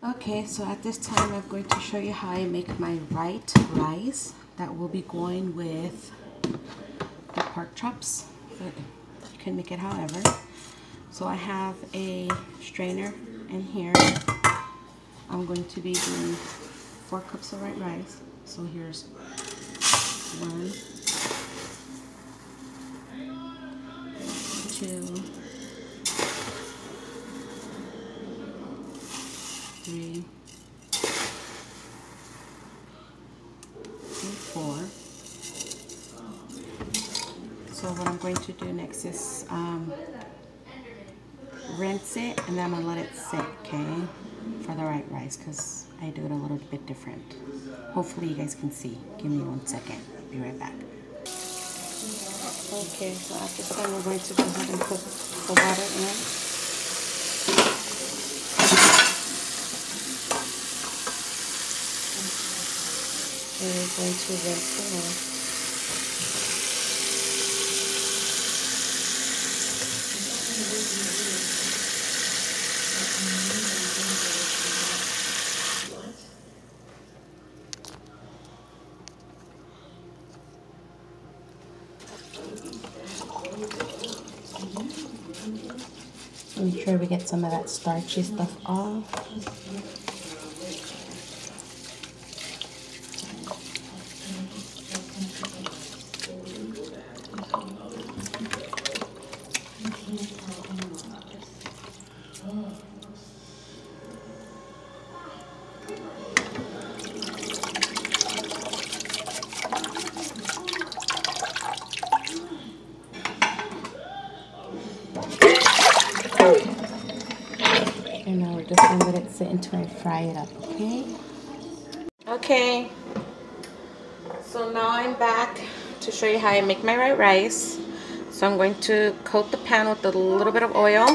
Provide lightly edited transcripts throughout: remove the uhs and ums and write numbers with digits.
Okay, so at this time I'm going to show you how I make my white rice that will be going with the pork chops, but you can make it however. So I have a strainer in here. I'm going to be doing 4 cups of white rice. So here's 1, 2, 3, 4. So what I'm going to do next is rinse it, and then I'm going to let it sit, okay, for the white rice, because I do it a little bit different. Hopefully you guys can see. Give me 1 second. Be right back. Okay, so at this time we're going to go ahead and put the water in. And we're going to rinse it off. Make sure we get some of that starchy stuff off. And now we're just going to let it sit until I fry it up, okay? Okay, so now I'm back to show you how I make my white rice. So I'm going to coat the pan with a little bit of oil.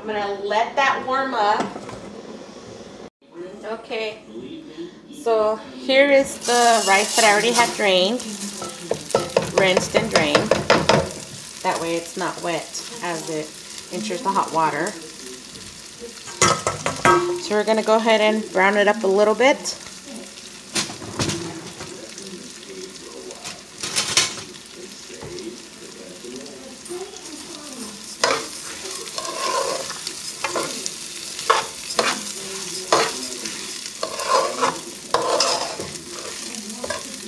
I'm going to let that warm up. Okay, so here is the rice that I already had drained, rinsed and drained. That way it's not wet as it enters the hot water. So we're going to go ahead and brown it up a little bit.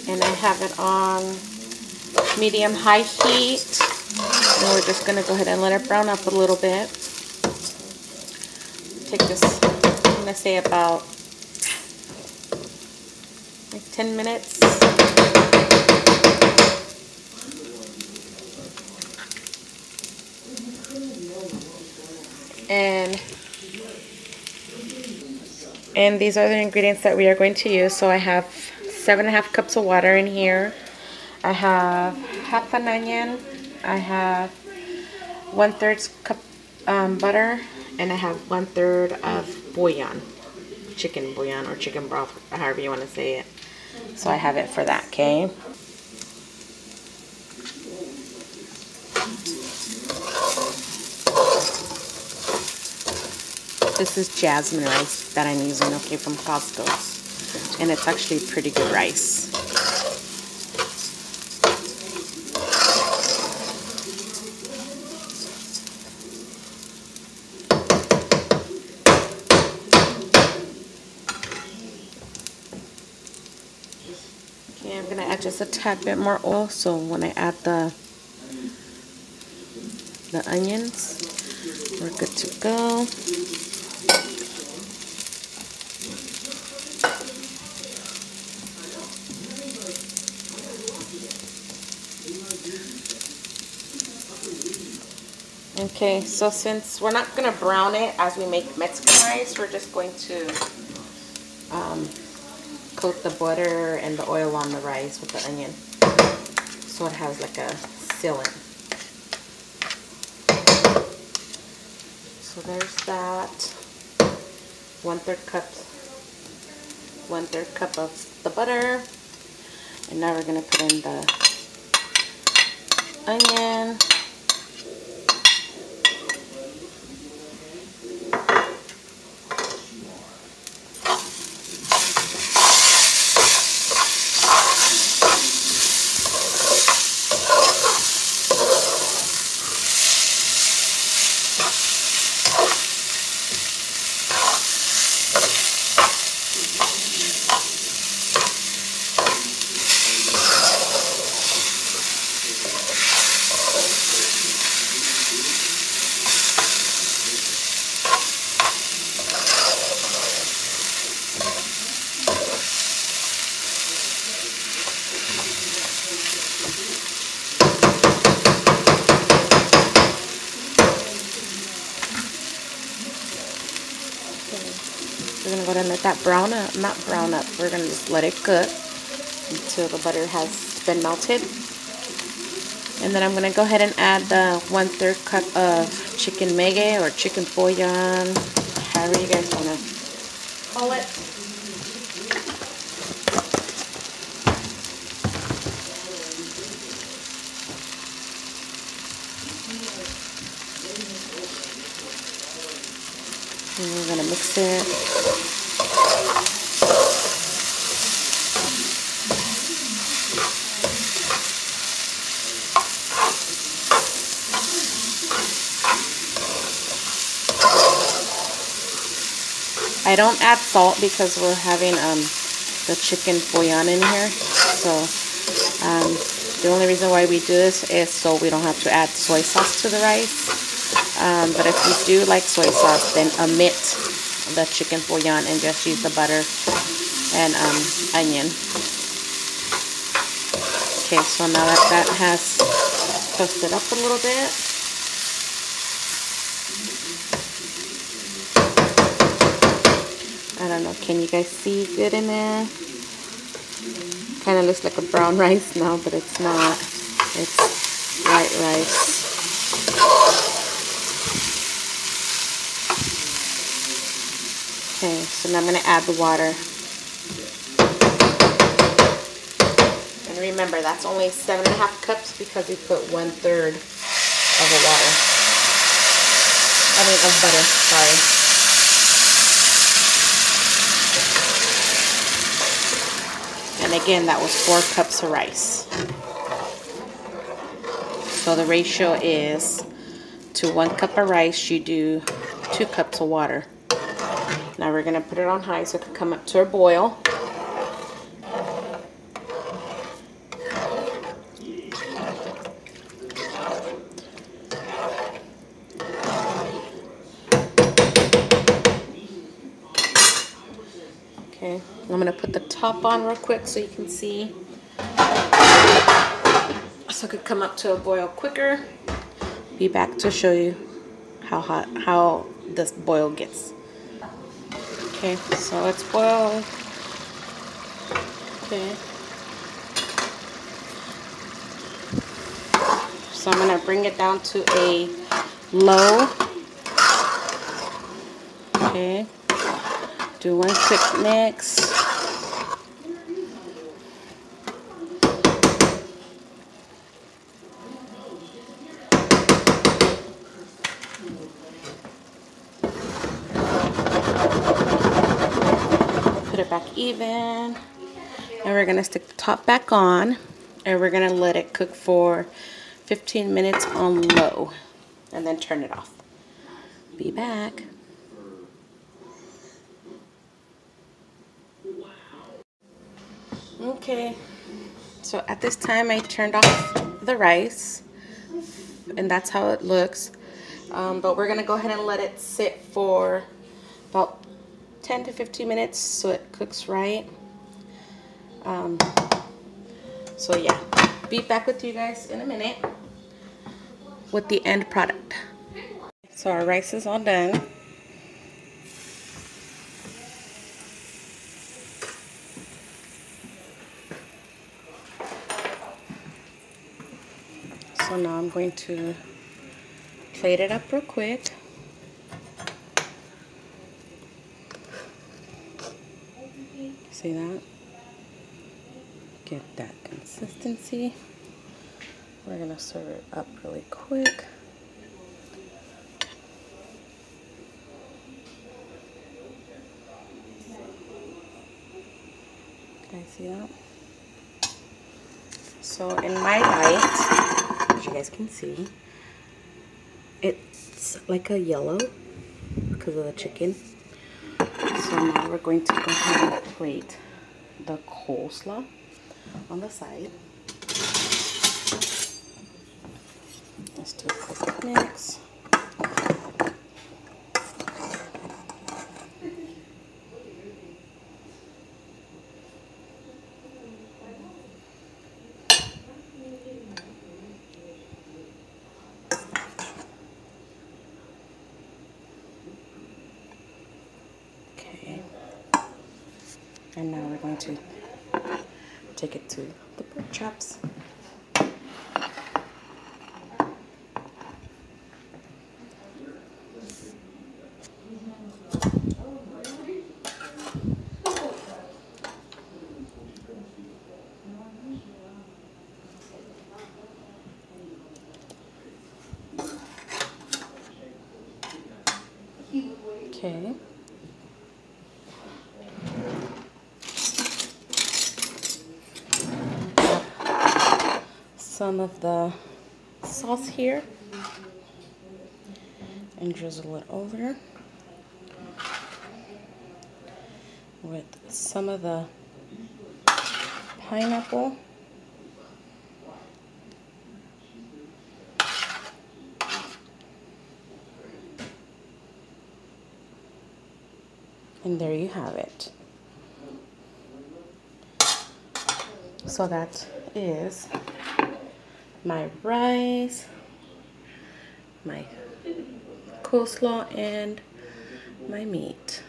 And I have it on medium-high heat. And we're just going to go ahead and let it brown up a little bit. Take this, I'm going to say about like 10 minutes. And these are the ingredients that we are going to use. So I have 7.5 cups of water in here. I have half an onion. I have 1/3 cup butter, and I have 1/3 of bouillon, chicken bouillon or chicken broth, however you want to say it. So I have it for that, okay? This is jasmine rice that I'm using, okay, from Costco. And it's actually pretty good rice. Okay, I'm going to add just a tad bit more oil, so when I add the onions, we're good to go. Okay, so since we're not going to brown it as we make Mexican rice, we're just going to coat the butter and the oil on the rice with the onion, so it has like a sealant. So there's that. 1/3 cup of the butter, and now we're going to put in the onion. ahead and let that brown up, not brown up, we're going to just let it cook until the butter has been melted. And then I'm going to go ahead and add the 1/3 cup of chicken mege or chicken bouillon, however you guys want to call it. And we're going to mix it. I don't add salt because we're having the chicken bouillon in here. So the only reason why we do this is so we don't have to add soy sauce to the rice. But if you do like soy sauce, then omit the chicken bouillon and just use the butter and onion. Okay, so now that that has toasted up a little bit, I don't know, can you guys see good in there? Kind of looks like a brown rice now, but it's not. It's white rice. Okay, so now I'm going to add the water. And remember, that's only 7.5 cups because we put 1/3 of the water. I mean, of butter, sorry. And again, that was 4 cups of rice. So the ratio is to 1 cup of rice, you do 2 cups of water. Now we're going to put it on high so it can come up to a boil. Okay, I'm going to put the top on real quick so you can see. So it could come up to a boil quicker. Be back to show you how this boil gets. Okay, so it's boiled. Okay. So I'm going to bring it down to a low. Okay. Do one quick mix. Put it back even. And we're going to stick the top back on. And we're going to let it cook for 15 minutes on low. And then turn it off. Be back. Okay, so at this time I turned off the rice, and that's how it looks. But we're gonna go ahead and let it sit for about 10 to 15 minutes so it cooks right. So yeah, be back with you guys in a minute with the end product. So our rice is all done. So now I'm going to plate it up real quick. See that? Get that consistency. We're going to serve it up really quick. Can I see that? So in my light, as you guys can see, it's like a yellow because of the chicken. So now we're going to go ahead and plate the coleslaw on the side. Let's do a quick mix. And now we're going to take it to the pork chops. Okay. Some of the sauce here and drizzle it over with some of the pineapple. And there you have it. So that is my rice, my coleslaw, and my meat.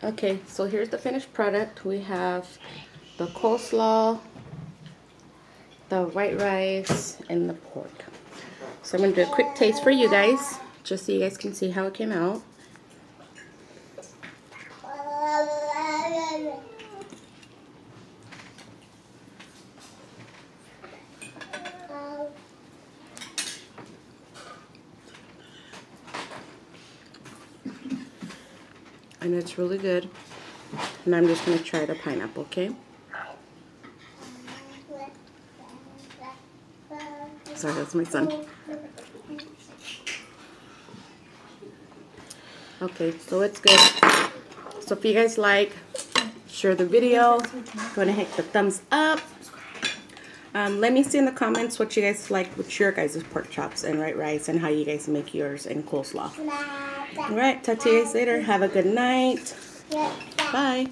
Okay, so here's the finished product. We have the coleslaw, the white rice, and the pork. So I'm going to do a quick taste for you guys, just so you guys can see how it came out. And it's really good. And I'm just going to try the pineapple, okay? Sorry, that's my son. Okay, so it's good. So if you guys like, share the video. Go ahead and hit the thumbs up. Let me see in the comments what you guys like with your guys' pork chops and white rice and how you guys make yours and coleslaw. Alright, talk to you guys later. Have a good night. Bye.